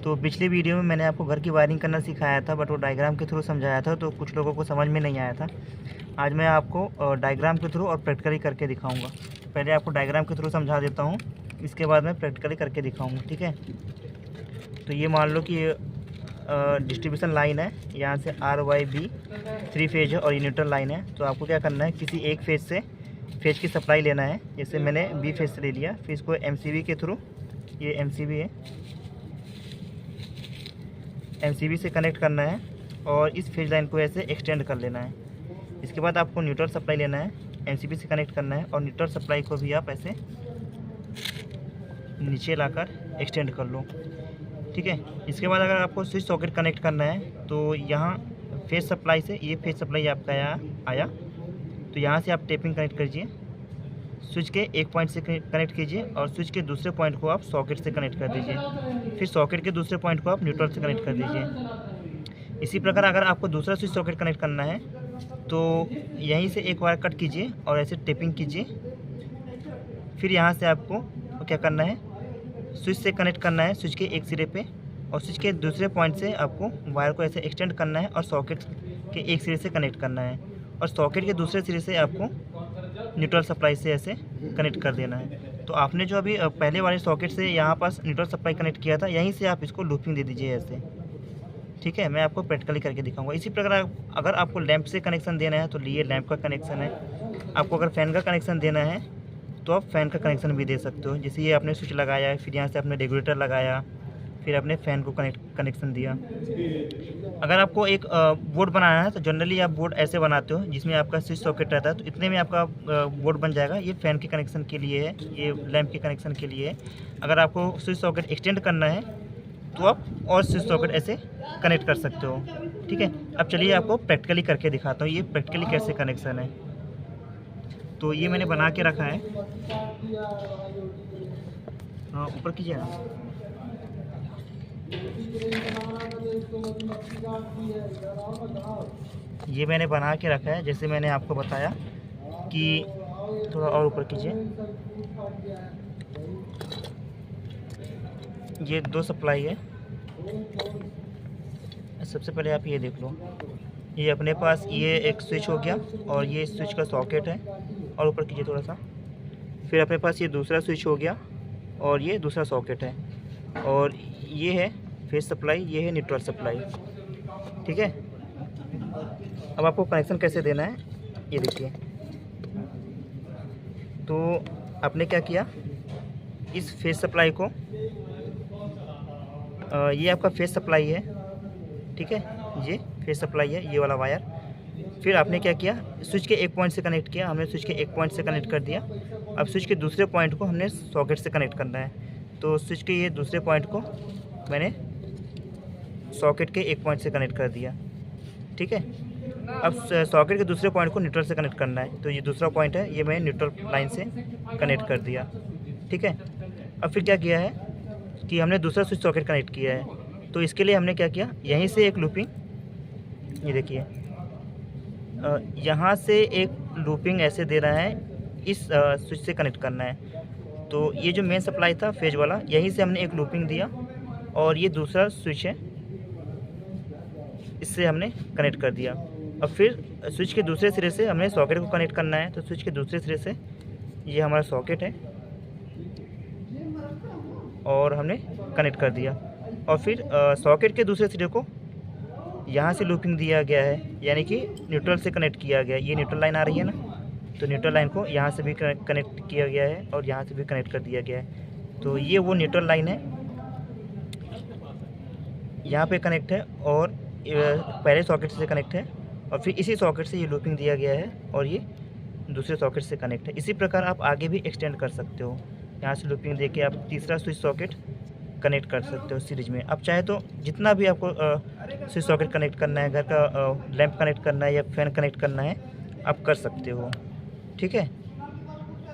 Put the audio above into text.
तो पिछले वीडियो में मैंने आपको घर की वायरिंग करना सिखाया था, बट वो डायग्राम के थ्रू समझाया था, तो कुछ लोगों को समझ में नहीं आया था। आज मैं आपको डायग्राम के थ्रू और प्रैक्टिकली करके दिखाऊंगा। पहले आपको डायग्राम के थ्रू समझा देता हूँ, इसके बाद मैं प्रैक्टिकली करके दिखाऊंगा, ठीक है। तो ये मान लो कि डिस्ट्रीब्यूशन लाइन है, यहाँ से RYB 3 फेज है और ये न्यूट्रल लाइन है। तो आपको क्या करना है, किसी एक फेज से फेज की सप्लाई लेना है। जैसे मैंने B फेज से ले लिया, फिर इसको MCB के थ्रू, ये MCB है, MCB से कनेक्ट करना है और इस फेज लाइन को ऐसे एक्सटेंड कर लेना है। इसके बाद आपको न्यूट्रल सप्लाई लेना है, MCB से कनेक्ट करना है और न्यूट्रल सप्लाई को भी आप ऐसे नीचे लाकर एक्सटेंड कर लो, ठीक है। इसके बाद अगर आपको स्विच सॉकेट कनेक्ट करना है तो यहाँ फेज सप्लाई से, ये फेज सप्लाई आपका यहाँ आया, तो यहाँ से आप टेपिंग कनेक्ट कीजिए, स्विच के एक पॉइंट से कनेक्ट कीजिए और स्विच के दूसरे पॉइंट को आप सॉकेट से कनेक्ट कर दीजिए, फिर सॉकेट के दूसरे पॉइंट को आप न्यूट्रल से कनेक्ट कर दीजिए। इसी प्रकार अगर आपको दूसरा स्विच सॉकेट कनेक्ट करना है तो यहीं से एक वायर कट कीजिए और ऐसे टेपिंग कीजिए। फिर यहाँ से आपको क्या करना है, स्विच से कनेक्ट करना है स्विच के एक सिरे पे, और स्विच के दूसरे पॉइंट से आपको वायर को ऐसे एक्सटेंड करना है और सॉकेट के एक सिरे से कनेक्ट करना है, और सॉकेट के दूसरे सिरे से आपको न्यूट्रल सप्लाई से ऐसे कनेक्ट कर देना है। तो आपने जो अभी पहले वाले सॉकेट से यहाँ पास न्यूट्रल सप्लाई कनेक्ट किया था, यहीं से आप इसको लूपिंग दे दीजिए ऐसे, ठीक है। मैं आपको प्रैक्टिकली करके दिखाऊंगा। इसी प्रकार अगर आपको लैंप से कनेक्शन देना है तो लिए लैंप का कनेक्शन है। आपको अगर फ़ैन का कनेक्शन देना है तो आप फ़ैन का कनेक्शन भी दे सकते हो। जैसे ये आपने स्विच लगाया, फिर यहाँ से आपने रेगुलेटर लगाया, फिर आपने फ़ैन को कनेक्शन दिया। अगर आपको एक बोर्ड बनाना है तो जनरली आप बोर्ड ऐसे बनाते हो जिसमें आपका स्विच सॉकेट रहता है, तो इतने में आपका बोर्ड बन जाएगा। ये फ़ैन के कनेक्शन के लिए है, ये लैंप के कनेक्शन के लिए है। अगर आपको स्विच सॉकेट एक्सटेंड करना है तो आप और स्विच सॉकेट ऐसे कनेक्ट कर सकते हो, ठीक है। अब चलिए आपको प्रैक्टिकली करके दिखाता हूँ ये प्रैक्टिकली कैसे कनेक्शन है। तो ये मैंने बना के रखा है, ऊपर कीजिए ना। ये मैंने बना के रखा है, जैसे मैंने आपको बताया कि थोड़ा और ऊपर कीजिए। ये 2 सप्लाई है। सबसे पहले आप ये देख लो, ये अपने पास ये एक स्विच हो गया और ये स्विच का सॉकेट है, और ऊपर कीजिए थोड़ा सा। फिर अपने पास ये दूसरा स्विच हो गया और ये दूसरा सॉकेट है, और ये है फेज सप्लाई, ये है न्यूट्रल सप्लाई, ठीक है। अब आपको कनेक्शन कैसे देना है ये देखिए। तो आपने क्या किया, इस फेज सप्लाई को, ये आपका फेज सप्लाई है, ठीक है, ये फेज सप्लाई है, ये वाला वायर। फिर आपने क्या किया, स्विच के एक पॉइंट से कनेक्ट किया, हमने स्विच के एक पॉइंट से कनेक्ट कर दिया। अब स्विच के दूसरे पॉइंट को हमने सॉकेट से कनेक्ट करना है, तो स्विच के ये दूसरे पॉइंट को मैंने सॉकेट के एक पॉइंट से कनेक्ट कर दिया, ठीक है। अब सॉकेट के दूसरे पॉइंट को न्यूट्रल से कनेक्ट करना है, तो ये दूसरा पॉइंट है, ये मैंने न्यूट्रल लाइन से कनेक्ट कर दिया, ठीक है। अब फिर क्या किया है कि हमने दूसरा स्विच सॉकेट कनेक्ट किया है, तो इसके लिए हमने क्या किया, यहीं से एक लूपिंग, ये देखिए, यहाँ से एक लूपिंग ऐसे दे रहा है, इस स्विच से कनेक्ट करना है। तो ये जो मेन सप्लाई था फेज वाला, यहीं से हमने एक लूपिंग दिया, और ये दूसरा स्विच है, इससे हमने कनेक्ट कर दिया। अब फिर स्विच के दूसरे सिरे से हमने सॉकेट को कनेक्ट करना है, तो स्विच के दूसरे सिरे से ये हमारा सॉकेट है और हमने कनेक्ट कर दिया, और फिर सॉकेट के दूसरे सिरे को यहाँ से लूपिंग दिया गया है, यानी कि न्यूट्रल से कनेक्ट किया गया है। ये न्यूट्रल लाइन आ रही है ना, तो न्यूट्रल लाइन को यहाँ से भी कनेक्ट किया गया है और यहाँ से भी कनेक्ट कर दिया गया है। तो ये वो न्यूट्रल लाइन है, यहाँ पे कनेक्ट है, और पहले सॉकेट से कनेक्ट है, और फिर इसी सॉकेट से ये लूपिंग दिया गया है और ये दूसरे सॉकेट से कनेक्ट है। इसी प्रकार आप आगे भी एक्सटेंड कर सकते हो, यहाँ से लूपिंग देके आप तीसरा स्विच सॉकेट कनेक्ट कर सकते हो सीरीज में। अब चाहे तो जितना भी आपको स्विच सॉकेट कनेक्ट करना है, घर का लैंप कनेक्ट करना है या फैन कनेक्ट करना है, आप कर सकते हो, ठीक है।